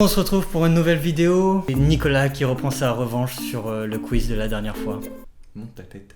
On se retrouve pour une nouvelle vidéo. Et Nicolas qui reprend sa revanche sur le quiz de la dernière fois. Monte ta tête.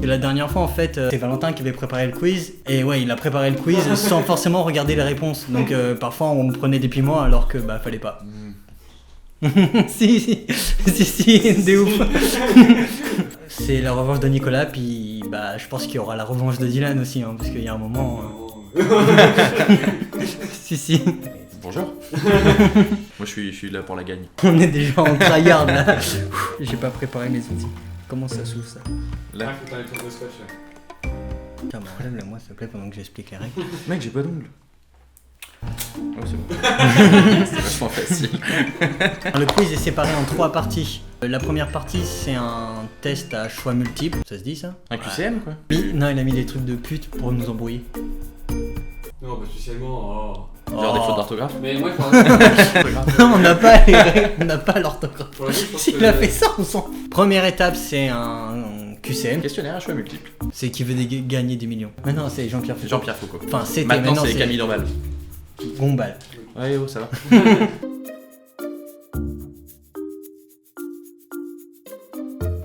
Et la dernière fois en fait, c'est Valentin qui avait préparé le quiz. Et ouais, il a préparé le quiz sans forcément regarder les réponses. Donc parfois on prenait des piments alors que bah fallait pas. si, des ouf. C'est la revanche de Nicolas, puis bah je pense qu'il y aura la revanche de Dylan aussi, hein, parce qu'il y a un moment... si. Bonjour. Moi je suis là pour la gagne. On est déjà en tryhard là. J'ai pas préparé mes outils. Comment ça s'ouvre ça? Là. faut t'enlever ton scotch. Tiens, bah enlève-le moi s'il te plaît pendant que j'explique les règles. Mec, j'ai pas d'ongles. Oh, c'est bon. C'est vachement facile. Le quiz est séparé en 3 parties. La première partie c'est un test à choix multiples. Ça se dit ça? Un QCM quoi. Non, il a mis des trucs de pute pour nous embrouiller. Non, bah spécialement. Genre des fautes d'orthographe. Mais moi, il faudrait. Non, on n'a pas les règles, on n'a pas l'orthographe. Pour le coup, je pense S'il que a fait ça, on s'en... Première étape c'est un QCM. Questionnaire à choix multiples. C'est qui veut gagner des millions. Maintenant c'est Jean-Pierre Foucault. Jean-Pierre Foucault. Enfin c'était Maintenant c'est Camille Dombal. Gombal. Ouais, oh, ça va.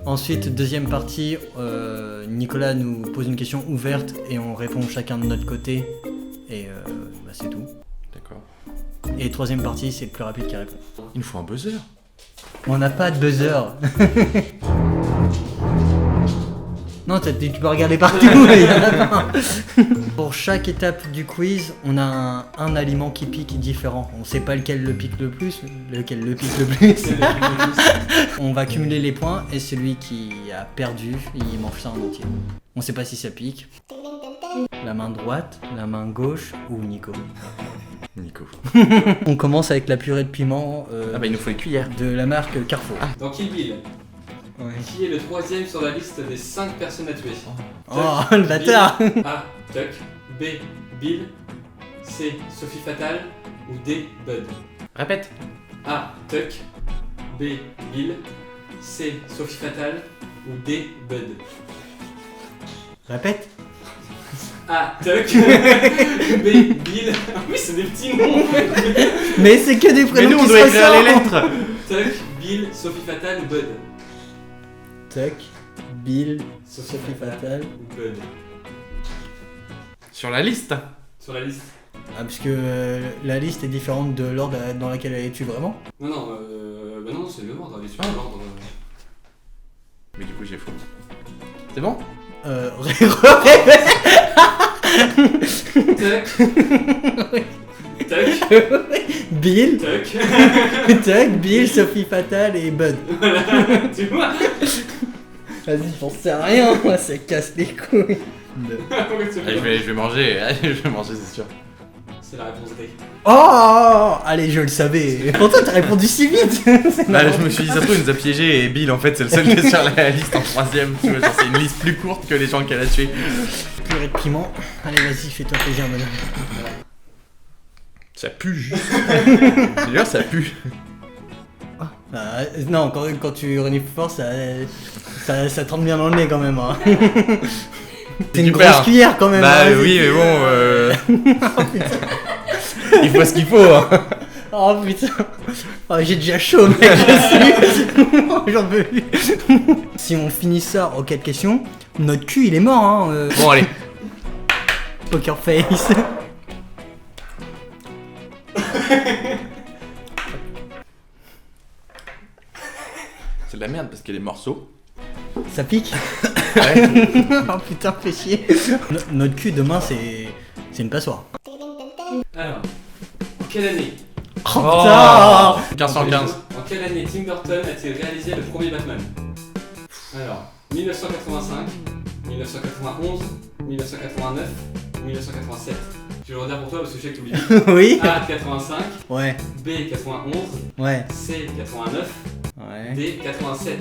Ensuite, deuxième partie, Nicolas nous pose une question ouverte et on répond chacun de notre côté. Et bah, c'est tout. D'accord. Et troisième partie, c'est le plus rapide qui répond. Il nous faut un buzzer. On n'a pas de buzzer. Non, tu peux regarder partout, il y en a pas. Pour chaque étape du quiz, on a un aliment qui pique différent. On sait pas lequel le pique le plus, On va cumuler les points et celui qui a perdu, il mange ça en entier. On sait pas si ça pique. La main droite, la main gauche ou Nico. On commence avec la purée de piment Ah bah il nous faut une cuillère. de la marque Carrefour. Dans Kill Bill, Ouais. qui est le troisième sur la liste des 5 personnes à tuer? Oh, le bâtard. A. Tuck. B. Bill. C. Sophie Fatal. Ou D. Bud. Répète. A. Tuck. B. Bill. C. Sophie Fatal. Ou D. Bud. Répète. A. Tuck. B. Bill. Oui, c'est des petits noms. Mais c'est que des prénoms Mais nous on qui doit se écrire les ressemblent. lettres. Tuck. Bill. Sophie Fatal ou Bud. Tuck, Bill, Sophie Sophie Fatal. ou Bud. Sur la liste. Sur la liste. Ah, parce que la liste est différente de l'ordre dans laquelle elle est tue vraiment. Non, non, bah non, c'est le même ordre, elle est sur l'ordre. Mais du coup j'ai faux. C'est bon? Tuck. Bill, Tuck. Tuck, Bill, Sophie Fatal et Bud. Voilà, tu vois. Vas-y, j'en sais rien, moi ça casse les couilles. Allez, je vais manger, c'est sûr. C'est la réponse D. Oh, allez, je le savais. Pourtant t'as répondu si vite. C'est Bah, marrant. je me suis dit, ça se trouve, il nous a piégé et Bill, en fait, c'est le seul qui est sur la liste en troisième. Tu vois, genre, c'est une liste plus courte que les gens qu'elle a tués. Purée de piment. Allez, vas-y, fais-toi plaisir, madame. Ça pue juste. D'ailleurs, ça pue. Ah, non, quand tu renifles fort, ça trempe bien dans le nez quand même. Hein. C'est une super. grosse cuillère quand même. Bah hein, oui, mais bon, il faut ce qu'il faut. Hein. Oh putain. Oh, j'ai déjà chaud, mec. J'en peux plus. Si on finit ça en 4 questions, notre cul il est mort. Hein. Bon, allez. Poker face. C'est de la merde parce qu'il y a des morceaux. Ça pique. Ouais. Oh putain, fais chier. Notre cul demain c'est une passoire. Alors, en quelle année? Oh putain. 1515. En quelle année Tim Burton a-t-il réalisé le premier Batman? Alors, 1985, 1991, 1989 ou 1987? Je vais le redire pour toi parce que je sais que tu oublies. Oui. A 85, Ouais. B 91, Ouais. C 89, Ouais. D 87.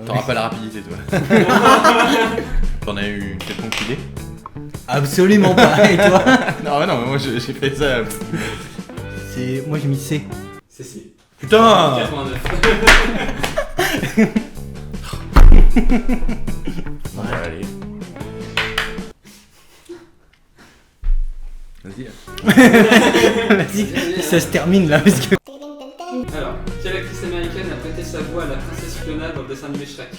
T'auras pas la rapidité, toi. T'en as eu quelconque idée? Absolument pas. Et toi? Non, non, moi j'ai fait ça. C'est moi j'ai mis C. C'est C. Putain! 89. Bon, bah, allez. Vas-y. Vas-y, ça se termine là parce que. Alors, quelle actrice américaine a prêté sa voix à la princesse Fiona dans le dessin animé Shrek?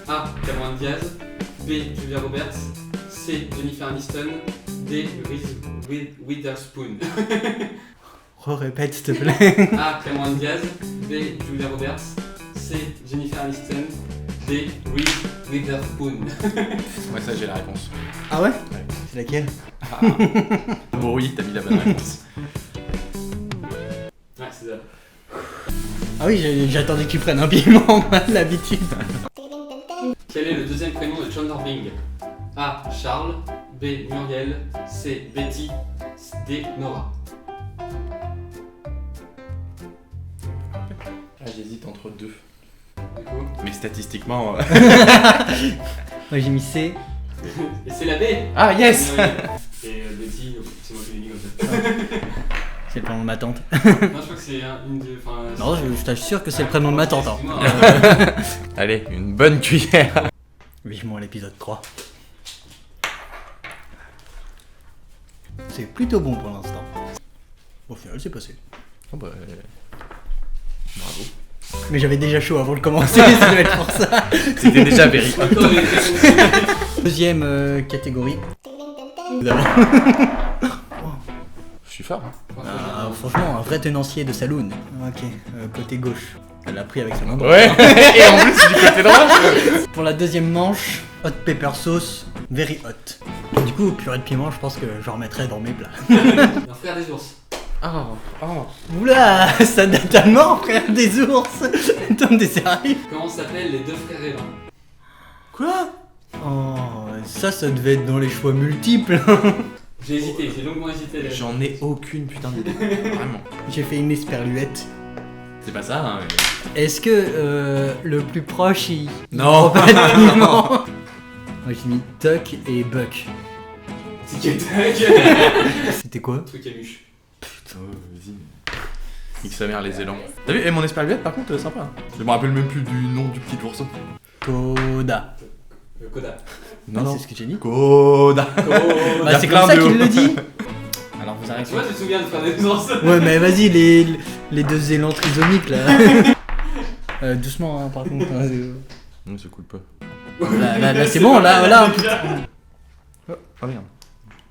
A. Cameron Diaz. B. Julia Roberts. C. Jennifer Aniston. D. Reese Witherspoon. Répète s'il te plaît. A. Cameron Diaz. B. Julia Roberts. C. Jennifer Aniston. D. Reese Witherspoon. Ouais, ça j'ai la réponse. Ah ouais? Ouais. C'est laquelle? Bon, oui, t'as mis la bonne réponse. Ouais, c'est ça. Ah oui, j'attendais que tu prennes un piment, l'habitude. Quel est le deuxième prénom de Chandler Bing? A. Charles. B. Muriel. C. Betty. D. Nora. Ah, j'hésite entre deux. Du coup. Mais statistiquement. Moi j'ai mis C. Et c'est la B. Ah, yes. Muriel. Et Betty, c'est moi qui l'ai mis comme ça. C'est le prénom de ma tante. Non, je crois que c'est une de. Enfin, Non, je t'assure que c'est le prénom de ma tante. Hein. Excuse-moi. Allez, une bonne cuillère. Vivement l'épisode 3. C'est plutôt bon pour l'instant. Au final, c'est passé. Oh bah. Bravo. Mais j'avais déjà chaud avant de commencer, ça doit être pour ça. C'était déjà very hot. Attends, mais- Deuxième catégorie. Évidemment. Je suis fort. Hein. Ah, franchement, un vrai tenancier de saloon. Ok, côté gauche. Elle l'a pris avec sa main droite. Ouais. Et en plus, du côté droit. Pour la deuxième manche, hot pepper sauce, very hot. Du coup, purée de piment, je pense que j'en remettrai dans mes plats. Un frère des ours. Oh. Oula, ça date à mort, frère des ours. Attends, t'es sérieux? Comment s'appellent les deux frères Evans? Quoi? Oh, ça devait être dans les choix multiples. J'ai hésité, j'ai longuement hésité. Là. J'en ai aucune putain d'idée. Vraiment. J'ai fait une esperluette. C'est pas ça, hein. Mais... Est-ce que le plus proche, il... Non. Pas de piment. Moi j'ai mis Tuck et Buck. Tic et tac. C'était quoi? Truc à muche. Oh, vas-y. Nique sa mère, les élans. T'as vu, et mon esperluette par contre, sympa. Hein. Je me rappelle même plus du nom du petit ourson. Koda. Koda. Non, non. C'est ce que j'ai dit. Koda. Koda. Bah, c'est comme ça qu'il le dit. Alors vous arrêtez. Tu vois, tu te souviens de frères des ours? Ouais, mais vas-y, les deux élans trisomiques là. Doucement, hein, par contre. Hein, Non, ça coule pas. là, c'est bon, là. Oh merde.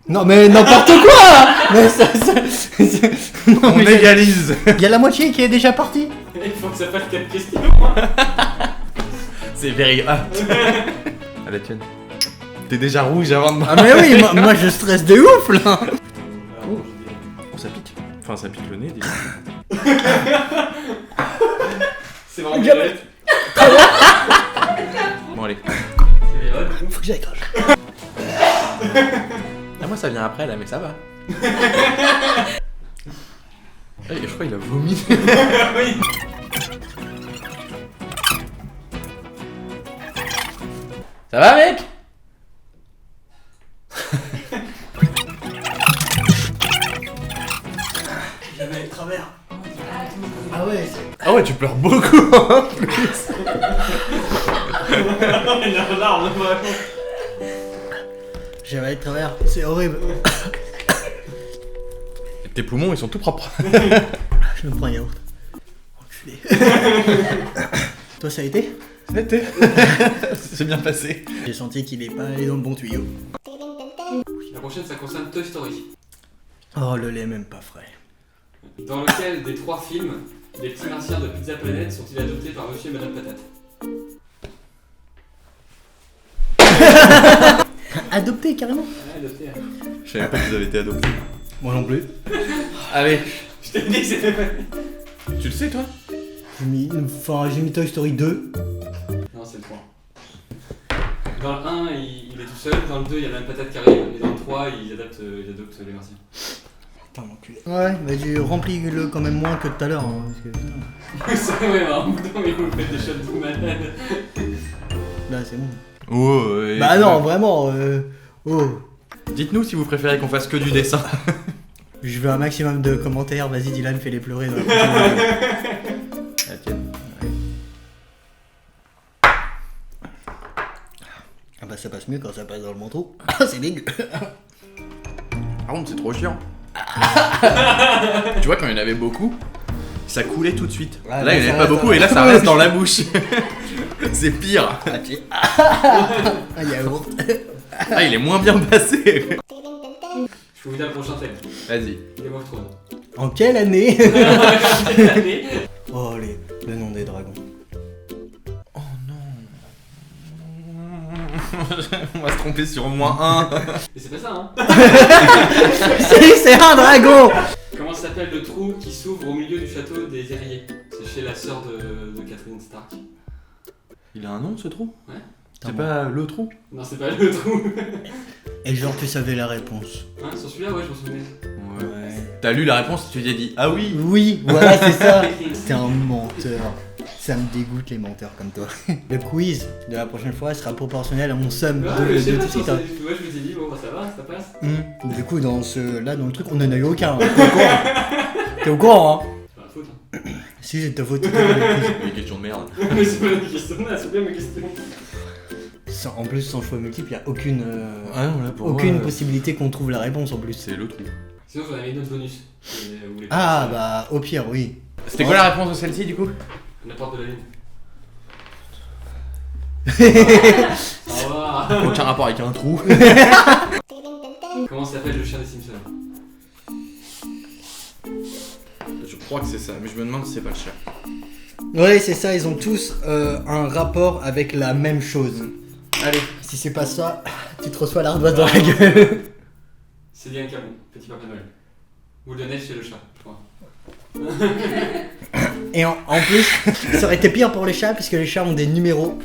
Non, mais n'importe quoi. Mais ça. Non, On mais égalise. il y a la moitié qui est déjà partie. Il faut que ça fasse 4 questions. C'est very hot. À la tienne. T'es déjà rouge avant de... Ah, mais oui, moi je stresse de ouf là. Oh, ça pique. Enfin, ça pique le nez, déjà. C'est vraiment violette. Bon, allez. C'est violette. Faut que j'aille cracher. Ah, moi, ça vient après, là, mais ça va. Je crois qu'il a vomi. Oui. Ça va, mec? J'avais travers. Ah ouais. Ah ouais, tu pleures beaucoup en plus. Il a un larme, vraiment. J'avais travers. C'est horrible. Tes poumons, ils sont tout propres. Je me prends un yaourt. Enculé. Toi, ça a été? C'était. C'est bien passé. J'ai senti qu'il est pas allé dans le bon tuyau. La prochaine, ça concerne Toy Story. Oh, le lait même pas frais. Dans lequel des 3 films, les petits martiens de Pizza Planet sont-ils adoptés par Monsieur et Madame Patate? Adopté carrément. Ouais, adopté. Hein. Je savais pas qu'ils avaient été adoptés. Moi non plus. Allez. Je t'ai dit que c'était pas. Tu le sais, toi? J'ai mis Toy Story 2. Non, c'est le 3. Dans le 1, il est tout seul. Dans le 2, il y a Madame Patate qui arrive. Et dans le 3, il adopte les martiens. Putain, l'enculé. Ouais, mais j'ai rempli le quand même moins que tout à l'heure. Hein, parce que... C'est vrai, bah, en bout d'un moment, il vous faites des shots de malade. Là, c'est bon. Oh, Bah non, vraiment. Oh. Dites-nous si vous préférez qu'on fasse que du dessin. Je veux un maximum de commentaires. Vas-y, Dylan, fais-les pleurer. Dans la prochaine vidéo. La tienne. Ah bah ça passe mieux quand ça passe dans le manteau. Ah, c'est dégueu. Par contre, c'est trop chiant. Tu vois, quand il y en avait beaucoup, ça coulait tout de suite. Ouais, là, il n'y en ça avait pas reste- beaucoup et là, ça reste dans la bouche. C'est pire. Un yaourt. Ah, il est moins bien passé. Je peux vous dire le prochain thème. Vas-y. Game of Thrones. En quelle année? Cette année. Oh, le nom des dragons. Oh non. On va se tromper sur -1. Mais c'est pas ça, hein. C'est un dragon! Comment s'appelle le trou qui s'ouvre au milieu du château des Herriers? C'est chez la sœur de Catherine Stark. Il a un nom, ce trou? Ouais. C'est pas le trou? Non, c'est pas le trou. Et genre, tu savais la réponse. Hein, sur celui-là, ouais, je m'en souvenais. Ouais. T'as lu la réponse, tu t'es dit ah oui. Oui, voilà, c'est ça. T'es un menteur. Ça me dégoûte les menteurs comme toi. Le quiz de la prochaine fois sera proportionnel à mon somme Ouais, de mais je sais tout pas, de suite. ouais, je me suis dit, bon, bah ça va, ça passe. Du coup, dans le truc, on en a eu aucun. T'es au courant? T'es au courant, hein? C'est pas la faute, hein. Si, c'est de ta faute. c'est toi qui as le quiz. Des questions de merde. Mais c'est pas une question là, c'est bien ma question. En plus, sans choix multiple, il n'y a aucune, Ah non, là, pour aucune moi, possibilité qu'on trouve la réponse en plus. c'est le trou. Sinon, j'en avais une autre bonus. Vous voulez pas Ah, ça bah, au pire, oui. C'était quoi la réponse de celle-ci du coup? La porte de la lune. Au Ah, revoir. Aucun rapport avec un trou. Comment s'appelle le chien des Simpsons? Je crois que c'est ça, mais je me demande si c'est pas le chien. Ouais, c'est ça, ils ont tous un rapport avec la même chose. Allez. Si c'est pas ça, tu te reçois l'ardoise dans la gueule. C'est Liane Cabon, Petit Papa Noël. Boule de neige, c'est le chat, je crois. Et en plus, ça aurait été pire pour les chats, puisque les chats ont des numéros.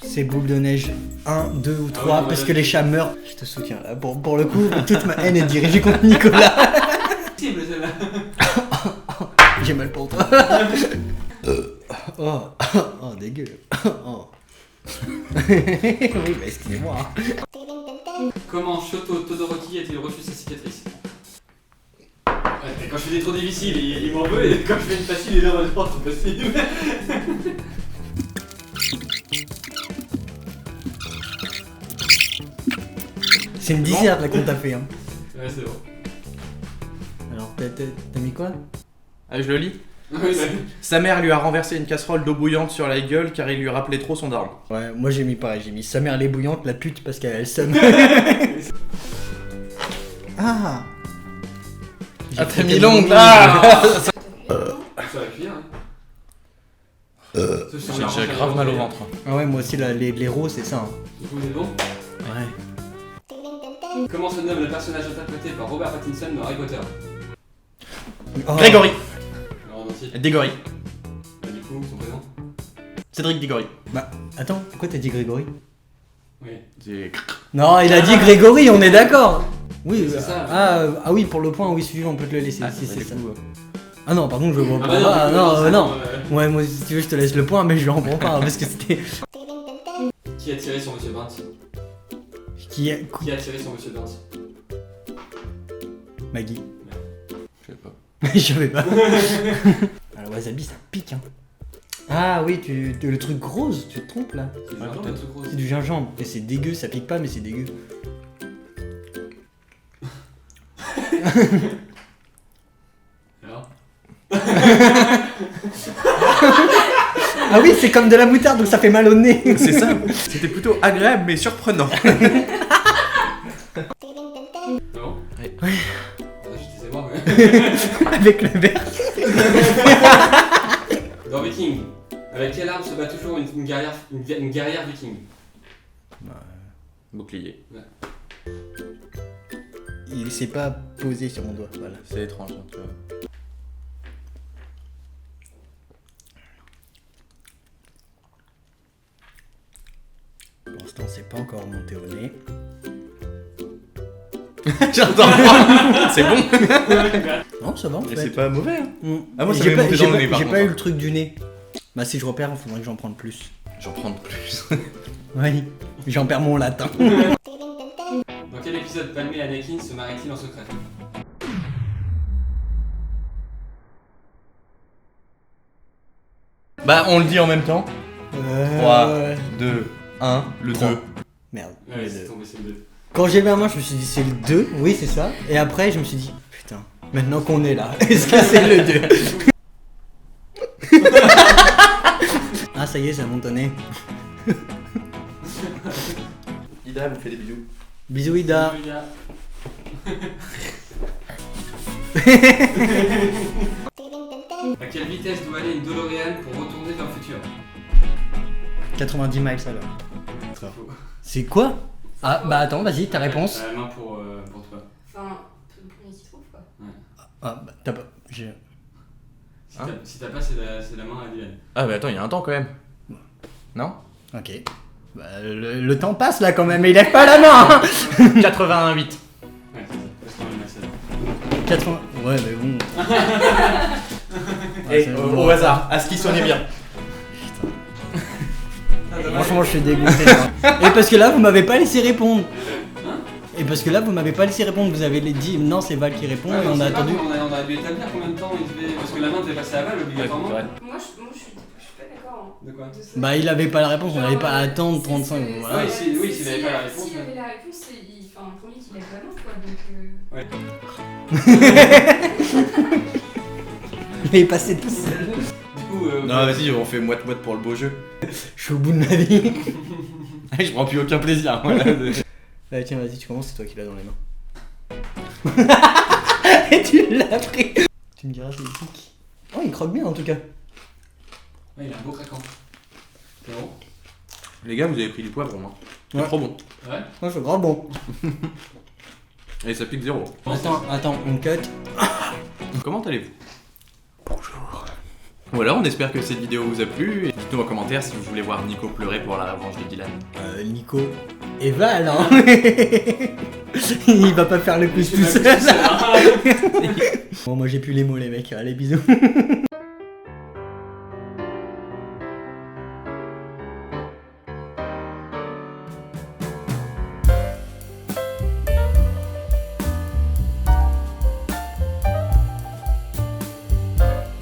C'est boule de neige 1, 2 ou 3, ouais, parce ouais. que les chats meurent. Je te soutiens là. Pour le coup, toute ma haine est dirigée contre Nicolas. Cible, celle-là. J'ai mal pour toi. Oh, oh, dégueu. Oh. Oui, bah excusez-moi. Comment Shoto Todoroki a-t-il reçu sa cicatrice? Ouais, mais quand je fais des trop difficiles, il m'en veut, et quand je fais une facile, il est là en mode oh, c'est facile. C'est une disserte là qu'on t'a fait. Hein. Ouais, c'est bon. Alors, t'as mis quoi? Ah, je le lis. Oui, bah, Sa mère lui a renversé une casserole d'eau bouillante sur la gueule car il lui rappelait trop son daron. Ouais, moi j'ai mis pareil, j'ai mis sa mère elle est bouillante, la pute parce qu'elle a le seum. Ah J'ai Ah, fait t'as mis tellement l'ongle de là. sur la cuillère, hein. J'ai déjà grave mal au ventre. Ah ouais, moi aussi les roses c'est ça. Hein. Du coup, on est bon. Ouais. Comment se nomme le personnage interprété par Robert Pattinson dans Harry Potter? Oh. Grégory. Alors, en entier. Dégory. Bah, du coup, son prénom? Cédric Dégory. Bah, attends, pourquoi t'as dit Grégory? Oui. C'est... Non, il a dit Grégory, on est d'accord. Oui, C'est ça. ah oui, pour le point, oui, suivant, on peut te le laisser. Ah, si c'est ça. coup, Ah non, par contre, je le vois Ah pas. bah Ah, du coup, non, c'est non. bon, Ouais, moi, si tu veux, je te laisse le point, mais je l'en prends pas, hein, parce que c'était. Qui a tiré sur Monsieur Burns? Qui est. Qui a tiré sur Monsieur Burns? Maggie. Je sais pas. Je savais pas. Alors, wasabi, ça pique, hein. Ah oui, le truc rose, tu te trompes là. C'est du Ah, gingembre, peut-être. le truc rose. C'est du gingembre. Et c'est dégueu, ça pique pas, mais c'est dégueu. Alors? Ah oui, c'est comme de la moutarde, donc ça fait mal au nez. C'est ça. C'était plutôt agréable mais surprenant. Non? Ouais. Ah, je disais moi, mais... Avec le verre. Dans Viking, avec quelle arme se bat toujours une guerrière viking? Bouclier. Il s'est pas posé sur mon doigt, voilà. C'est étrange, hein, tu vois. Pour l'instant, c'est pas encore monté au nez. J'entends. C'est bon. Non, ça va en Et fait. c'est pas mauvais. Hein. Mm. Ah, moi, ça J'ai m'est pas- monté j'ai dans le pas- nez, par J'ai contre, pas eu hein. le truc du nez. Bah, si je repère, il faudrait que j'en prenne plus. J'en prends plus. Oui, j'en perds mon latin. Dans quel épisode Palmé et Anakin se marient-ils en secret? Bah, on le dit en même temps. 3, 2, 1, le Trois. 2. Merde. Ouais, c'est tombé, c'est le 2. Quand j'ai vu la main, je me suis dit c'est le 2, oui c'est ça. Et après je me suis dit, putain, maintenant qu'on est là, est-ce que c'est le 2? Ah ça y est, j'ai abandonné. Ida vous fait des bisous. Bisous Ida. À quelle vitesse doit aller une DeLorean pour retourner vers le futur? 90 miles à l'heure. C'est faux. C'est quoi? Ah bah attends, vas-y, ta réponse. La main pour toi. Enfin, le premier qui trouve quoi. Ah bah t'as pas... j'ai- Si t'as pas, c'est la main à Dylan. Ah mais attends, il y a un temps quand même. Non? Ok. Bah, le temps passe là quand même, mais il lève pas la main hein. 88. Ouais, c'est ça. Parce qu'on est Maxel. 80... Ouais mais bon... Et c'est au bon. hasard, à ce qui sonnait bien. Franchement je suis dégoûté. Hein. Et parce que là vous m'avez pas laissé répondre. Et parce que là vous m'avez pas laissé répondre, vous avez dit non c'est Val qui répond et on a attendu. On a dû établir combien de temps il devait. Parce que la main devait passer à Val obligatoirement. Moi je suis pas d'accord. Hein. De quoi? De ça. Bah il avait pas la réponse, on n'allait pas attendre 35. Voilà. Ouais, oui, s'il avait pas la réponse. S'il avait la réponse, c'est enfin, le premier qui lève la main quoi. Donc. Ouais. Il est passé tout seul. Du coup. Non vas-y, on fait moite-moite pour le beau jeu. Je suis au bout de ma vie. Je prends plus aucun plaisir. Voilà. Allez tiens vas-y tu commences, c'est toi qui l'as dans les mains. Et tu l'as pris. Tu me diras c'est qui. Oh il croque bien en tout cas. Ouais, il a un beau craquant. C'est bon? Les gars, vous avez pris du poivre au moins. C'est Ouais. trop bon. Ouais. Moi je suis grave bon. Et ça pique 0. Attends, on cut. Comment allez-vous? Bonjour. Voilà, on espère que cette vidéo vous a plu. Et dites-nous en commentaire si vous voulez voir Nico pleurer pour la revanche de Dylan. Nico et Val hein. Il va pas faire le quiz tout seul. Bon moi j'ai plus les mots les mecs, allez bisous.